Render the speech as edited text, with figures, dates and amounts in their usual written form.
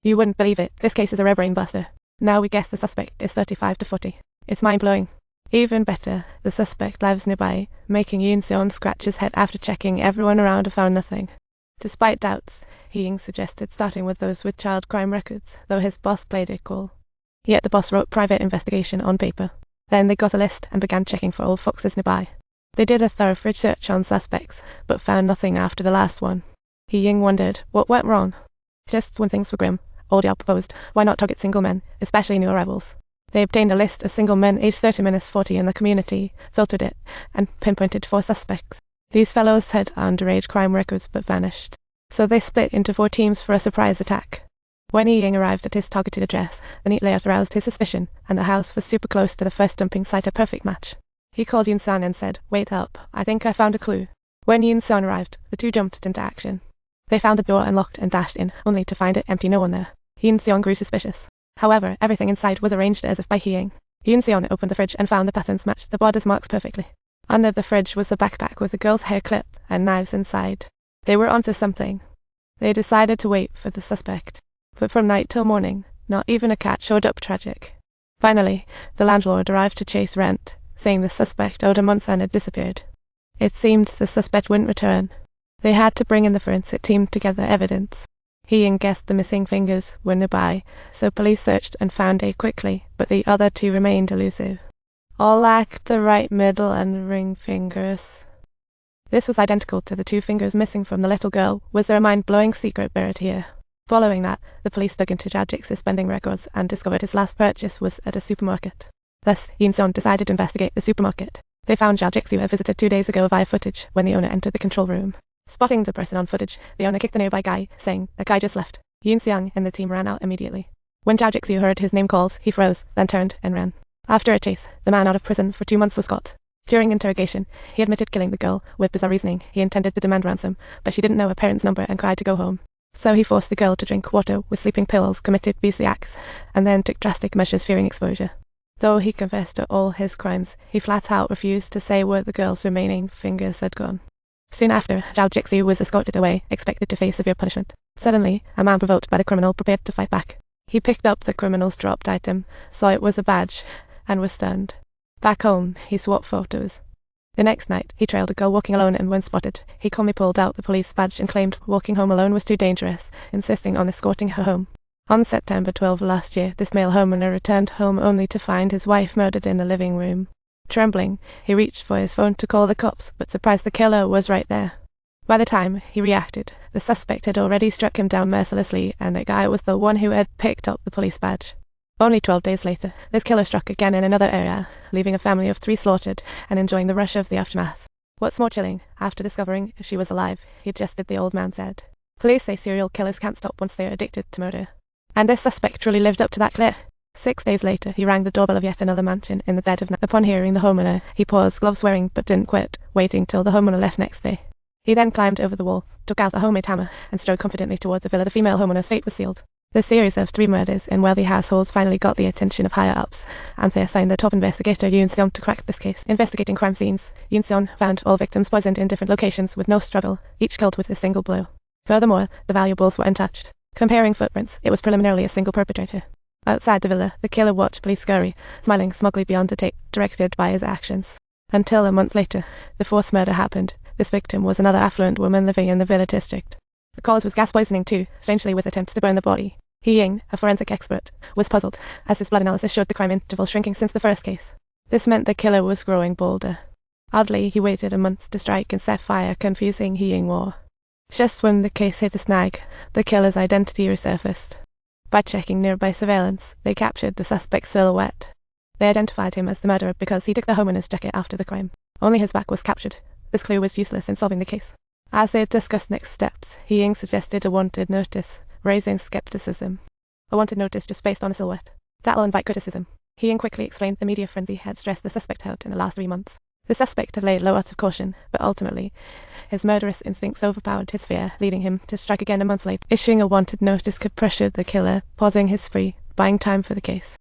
You wouldn't believe it, this case is a real brain buster. Now we guess the suspect is 35 to 40. It's mind-blowing. Even better, the suspect lives nearby, making Yoon Seon scratch his head after checking everyone around and found nothing. Despite doubts, Hee-ying suggested starting with those with child crime records, though his boss played it cool. Yet the boss wrote private investigation on paper. Then they got a list and began checking for old foxes nearby. They did a thorough fridge search on suspects, but found nothing after the last one. Hee-ying wondered what went wrong. Just when things were grim, Old Yao proposed, why not target single men, especially new arrivals? They obtained a list of single men aged 30–40 in the community, filtered it, and pinpointed 4 suspects. These fellows had underage crime records but vanished. So they split into 4 teams for a surprise attack. When Hee-ying arrived at his targeted address, the neat layout aroused his suspicion, and the house was super close to the first dumping site, a perfect match. He called Yoon-seon and said, "Wait up, I think I found a clue." When Yoon-seon arrived, the two jumped into action. They found the door unlocked and dashed in, only to find it empty, no one there. Yoon-seon grew suspicious. However, everything inside was arranged as if by Hee-ying. Yoon-seon opened the fridge and found the patterns matched the bodies' marks perfectly. Under the fridge was a backpack with a girl's hair clip and knives inside. They were onto something. They decided to wait for the suspect. But from night till morning, not even a cat showed up. Tragic. Finally, the landlord arrived to chase rent, saying the suspect owed a month and had disappeared. It seemed the suspect wouldn't return. They had to bring in the forensic team to gather evidence. Hee-ying guessed the missing fingers were nearby, so police searched and found A quickly, but the other 2 remained elusive. All lacked the right middle and ring fingers. This was identical to the 2 fingers missing from the little girl. Was there a mind-blowing secret buried here? Following that, the police dug into Jajik's spending records and discovered his last purchase was at a supermarket. Thus, Yoon-seon decided to investigate the supermarket. They found Jajik, who had visited 2 days ago via footage when the owner entered the control room. Spotting the person on footage, the owner kicked the nearby guy, saying, "The guy just left." Yoon-seon and the team ran out immediately. When Jajik heard his name called, he froze, then turned and ran. After a chase, the man out of prison for 2 months was caught. During interrogation, he admitted killing the girl. With bizarre reasoning, he intended to demand ransom, but she didn't know her parents' number and cried to go home. So he forced the girl to drink water with sleeping pills, committed beastly acts, and then took drastic measures fearing exposure. Though he confessed to all his crimes, he flat out refused to say where the girl's remaining fingers had gone. Soon after, Zhao Jixi was escorted away, expected to face severe punishment. Suddenly, a man provoked by the criminal prepared to fight back. He picked up the criminal's dropped item, saw it was a badge, and was stunned. Back home, he swapped photos. The next night, he trailed a girl walking alone, and when spotted, he calmly pulled out the police badge and claimed walking home alone was too dangerous, insisting on escorting her home. On September 12 last year, this male homeowner returned home only to find his wife murdered in the living room. Trembling, he reached for his phone to call the cops, but surprised the killer was right there. By the time he reacted, the suspect had already struck him down mercilessly, and the guy was the one who had picked up the police badge. Only 12 days later, this killer struck again in another area, leaving a family of 3 slaughtered and enjoying the rush of the aftermath. What's more chilling, after discovering she was alive, he just did the old man said. Police say serial killers can't stop once they're addicted to murder. And this suspect truly lived up to that clip. 6 days later, he rang the doorbell of yet another mansion in the dead of night. Upon hearing the homeowner, he paused, gloves wearing, but didn't quit, waiting till the homeowner left next day. He then climbed over the wall, took out the homemade hammer, and strode confidently toward the villa. The female homeowner's fate was sealed. The series of 3 murders in wealthy households finally got the attention of higher-ups, and they assigned the top investigator Yoon-seon to crack this case. Investigating crime scenes, Yoon-seon found all victims poisoned in different locations with no struggle, each killed with a single blow. Furthermore, the valuables were untouched. Comparing footprints, it was preliminarily a single perpetrator. Outside the villa, the killer watched police scurry, smiling smugly beyond the tape, directed by his actions. Until a month later, the 4th murder happened. This victim was another affluent woman living in the villa district. The cause was gas poisoning too, strangely with attempts to burn the body. Hee-ying, a forensic expert, was puzzled, as his blood analysis showed the crime interval shrinking since the first case. This meant the killer was growing bolder. Oddly, he waited a month to strike and set fire, confusing Hee-ying more. Just when the case hit a snag, the killer's identity resurfaced. By checking nearby surveillance, they captured the suspect's silhouette. They identified him as the murderer because he took the homeowner's jacket after the crime. Only his back was captured. This clue was useless in solving the case. As they discussed next steps, Hee-ying suggested a wanted notice, raising skepticism. A wanted notice just based on a silhouette. That'll invite criticism. Hee-ying quickly explained the media frenzy had stressed the suspect out in the last 3 months. The suspect had laid low out of caution, but ultimately, his murderous instincts overpowered his fear, leading him to strike again a month later. Issuing a wanted notice could pressure the killer, pausing his spree, buying time for the case.